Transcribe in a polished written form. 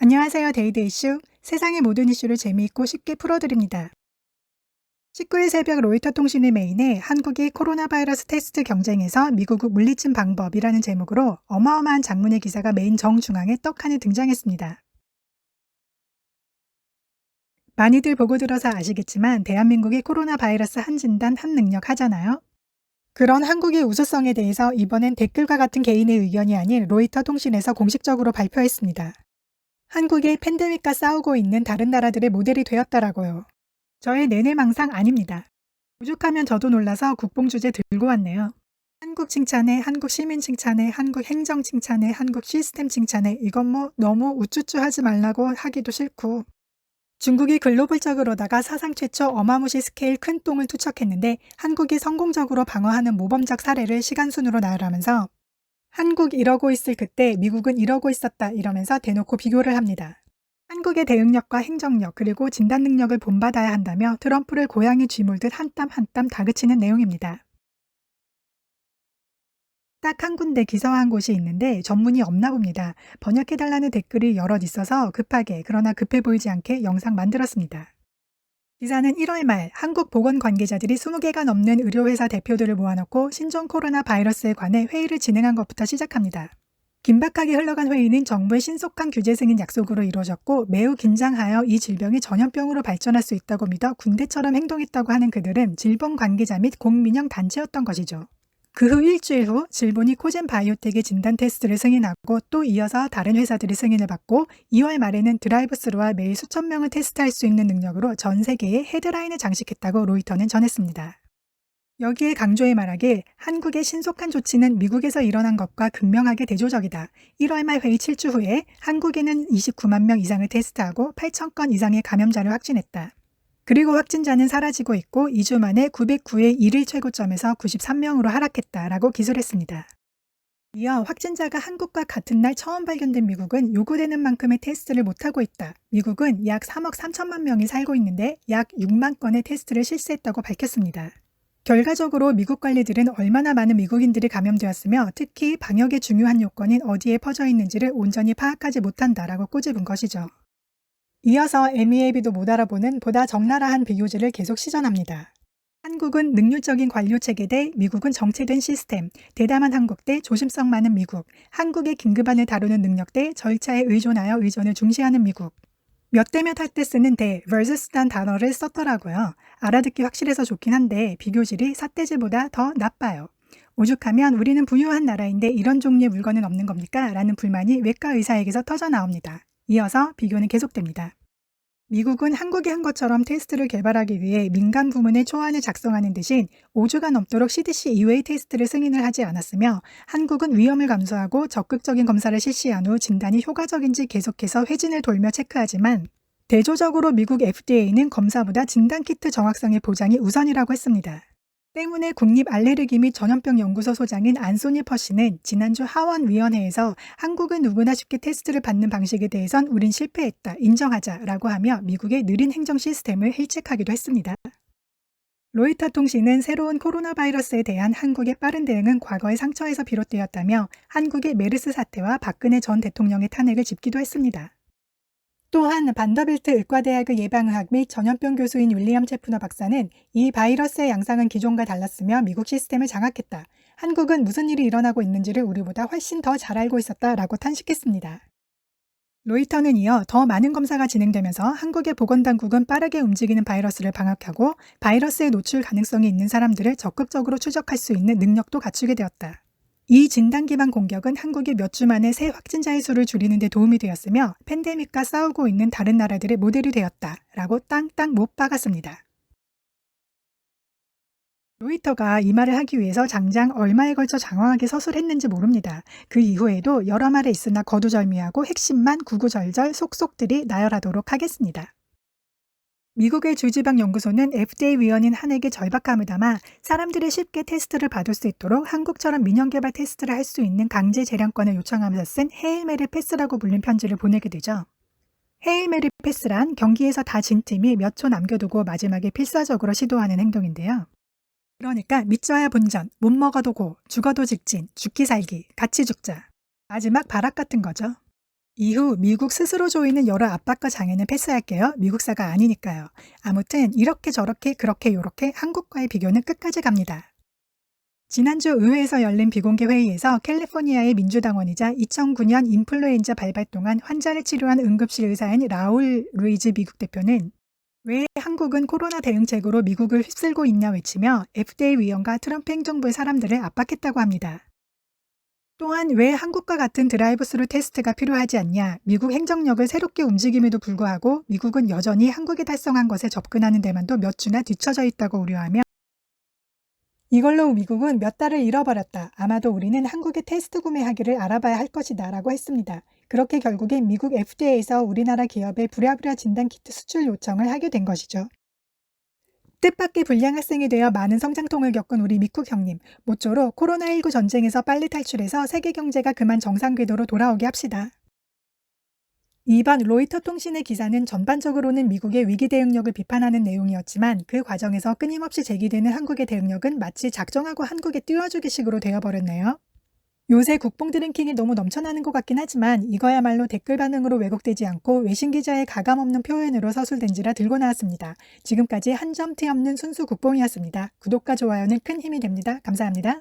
안녕하세요. 데이드 이슈. 세상의 모든 이슈를 재미있고 쉽게 풀어드립니다. 19일 새벽 로이터 통신의 메인에 한국이 코로나 바이러스 테스트 경쟁에서 미국의 물리친 방법이라는 제목으로 어마어마한 장문의 기사가 메인 정중앙에 떡하니 등장했습니다. 많이들 보고 들어서 아시겠지만 대한민국이 코로나 바이러스 한 진단 한 능력 하잖아요. 그런 한국의 우수성에 대해서 이번엔 댓글과 같은 개인의 의견이 아닌 로이터 통신에서 공식적으로 발표했습니다. 한국이 팬데믹과 싸우고 있는 다른 나라들의 모델이 되었다라고요. 저의 내내망상 아닙니다. 오죽하면 저도 놀라서 국뽕 주제 들고 왔네요. 한국 칭찬해, 한국 시민 칭찬해, 한국 행정 칭찬해, 한국 시스템 칭찬해. 이건 뭐 너무 우쭈쭈 하지 말라고 하기도 싫고. 중국이 글로벌적으로다가 사상 최초 어마무시 스케일 큰 똥을 투척했는데 한국이 성공적으로 방어하는 모범적 사례를 시간순으로 나열하면서 한국 이러고 있을 그때 미국은 이러고 있었다 이러면서 대놓고 비교를 합니다. 한국의 대응력과 행정력 그리고 진단 능력을 본받아야 한다며 트럼프를 고양이 쥐물듯 한 땀 한 땀 다그치는 내용입니다. 딱 한 군데 기사화한 곳이 있는데 전문이 없나 봅니다. 번역해달라는 댓글이 여럿 있어서 급하게 그러나 급해 보이지 않게 영상 만들었습니다. 기사는 1월 말 한국 보건 관계자들이 20개가 넘는 의료회사 대표들을 모아놓고 신종 코로나 바이러스에 관해 회의를 진행한 것부터 시작합니다. 긴박하게 흘러간 회의는 정부의 신속한 규제 승인 약속으로 이루어졌고 매우 긴장하여 이 질병이 전염병으로 발전할 수 있다고 믿어 군대처럼 행동했다고 하는 그들은 질병 관계자 및 공민영 단체였던 것이죠. 그 후 일주일 후 질본이 코젠 바이오텍의 진단 테스트를 승인하고 또 이어서 다른 회사들이 승인을 받고 2월 말에는 드라이브스루와 매일 수천 명을 테스트할 수 있는 능력으로 전 세계에 헤드라인을 장식했다고 로이터는 전했습니다. 여기에 강조해 말하길 한국의 신속한 조치는 미국에서 일어난 것과 극명하게 대조적이다. 1월 말 회의 7주 후에 한국에는 29만 명 이상을 테스트하고 8천 건 이상의 감염자를 확진했다. 그리고 확진자는 사라지고 있고 2주 만에 909의 1일 최고점에서 93명으로 하락했다라고 기술했습니다. 이어 확진자가 한국과 같은 날 처음 발견된 미국은 요구되는 만큼의 테스트를 못하고 있다. 미국은 약 3억 3천만 명이 살고 있는데 약 6만 건의 테스트를 실시했다고 밝혔습니다. 결과적으로 미국 관리들은 얼마나 많은 미국인들이 감염되었으며 특히 방역의 중요한 요건인 어디에 퍼져 있는지를 온전히 파악하지 못한다라고 꼬집은 것이죠. 이어서 MEAB도 못 알아보는 보다 적나라한 비교지를 계속 시전합니다. 한국은 능률적인 관료체계 대 미국은 정체된 시스템, 대담한 한국 대 조심성 많은 미국, 한국의 긴급안을 다루는 능력 대 절차에 의존하여 의존을 중시하는 미국. 몇 대 몇 할 때 쓰는 대 versus란 단어를 썼더라고요. 알아듣기 확실해서 좋긴 한데 비교질이 삿대질보다 더 나빠요. 오죽하면 우리는 부유한 나라인데 이런 종류의 물건은 없는 겁니까? 라는 불만이 외과 의사에게서 터져나옵니다. 이어서 비교는 계속됩니다. 미국은 한국이 한 것처럼 테스트를 개발하기 위해 민간 부문의 초안을 작성하는 대신 5주가 넘도록 CDC 이외의 테스트를 승인을 하지 않았으며 한국은 위험을 감수하고 적극적인 검사를 실시한 후 진단이 효과적인지 계속해서 회진을 돌며 체크하지만 대조적으로 미국 FDA는 검사보다 진단키트 정확성의 보장이 우선이라고 했습니다. 때문에 국립알레르기 및 전염병 연구소 소장인 안소니 퍼시는 지난주 하원위원회에서 한국은 누구나 쉽게 테스트를 받는 방식에 대해선 우린 실패했다, 인정하자라고 하며 미국의 느린 행정 시스템을 일축하기도 했습니다. 로이터 통신은 새로운 코로나 바이러스에 대한 한국의 빠른 대응은 과거의 상처에서 비롯되었다며 한국의 메르스 사태와 박근혜 전 대통령의 탄핵을 짚기도 했습니다. 또한 반더빌트 의과대학의 예방의학 및 전염병 교수인 윌리엄 체프너 박사는 이 바이러스의 양상은 기존과 달랐으며 미국 시스템을 장악했다. 한국은 무슨 일이 일어나고 있는지를 우리보다 훨씬 더 잘 알고 있었다라고 탄식했습니다. 로이터는 이어 더 많은 검사가 진행되면서 한국의 보건당국은 빠르게 움직이는 바이러스를 방역하고 바이러스에 노출 가능성이 있는 사람들을 적극적으로 추적할 수 있는 능력도 갖추게 되었다. 이 진단 기반 공격은 한국이 몇 주 만에 새 확진자의 수를 줄이는 데 도움이 되었으며 팬데믹과 싸우고 있는 다른 나라들의 모델이 되었다라고 땅땅 못 박았습니다. 로이터가 이 말을 하기 위해서 장장 얼마에 걸쳐 장황하게 서술했는지 모릅니다. 그 이후에도 여러 말에 있으나 거두절미하고 핵심만 구구절절 속속들이 나열하도록 하겠습니다. 미국의 주지방연구소는 FDA 위원인 한에게 절박함을 담아 사람들이 쉽게 테스트를 받을 수 있도록 한국처럼 민영개발 테스트를 할 수 있는 강제 재량권을 요청하면서 쓴 헤일메리 패스라고 불린 편지를 보내게 되죠. 헤일메리 패스란 경기에서 다 진 팀이 몇 초 남겨두고 마지막에 필사적으로 시도하는 행동인데요. 그러니까 믿져야 본전, 못 먹어도 고, 죽어도 직진, 죽기 살기, 같이 죽자. 마지막 발악 같은 거죠. 이후 미국 스스로 조이는 여러 압박과 장애는 패스할게요. 미국사가 아니니까요. 아무튼 이렇게 저렇게 그렇게 요렇게 한국과의 비교는 끝까지 갑니다. 지난주 의회에서 열린 비공개 회의에서 캘리포니아의 민주당원이자 2009년 인플루엔자 발발 동안 환자를 치료한 응급실 의사인 라울 루이즈 미국 대표는 왜 한국은 코로나 대응책으로 미국을 휩쓸고 있냐 외치며 FDA 위원과 트럼프 행정부의 사람들을 압박했다고 합니다. 또한 왜 한국과 같은 드라이브스루 테스트가 필요하지 않냐, 미국 행정력을 새롭게 움직임에도 불구하고 미국은 여전히 한국이 달성한 것에 접근하는 데만도 몇 주나 뒤처져 있다고 우려하며 이걸로 미국은 몇 달을 잃어버렸다. 아마도 우리는 한국의 테스트 구매하기를 알아봐야 할 것이다 라고 했습니다. 그렇게 결국엔 미국 FDA에서 우리나라 기업에 부랴부랴 진단키트 수출 요청을 하게 된 것이죠. 뜻밖의 불량 학생이 되어 많은 성장통을 겪은 우리 미쿡 형님, 모쪼록 코로나19 전쟁에서 빨리 탈출해서 세계 경제가 그만 정상 궤도로 돌아오게 합시다. 이번 로이터 통신의 기사는 전반적으로는 미국의 위기 대응력을 비판하는 내용이었지만 그 과정에서 끊임없이 제기되는 한국의 대응력은 마치 작정하고 한국에 띄워주기식으로 되어버렸네요. 요새 국뽕 드링킹이 너무 넘쳐나는 것 같긴 하지만 이거야말로 댓글 반응으로 왜곡되지 않고 외신 기자의 가감없는 표현으로 서술된지라 들고 나왔습니다. 지금까지 한 점 티 없는 순수 국뽕이었습니다. 구독과 좋아요는 큰 힘이 됩니다. 감사합니다.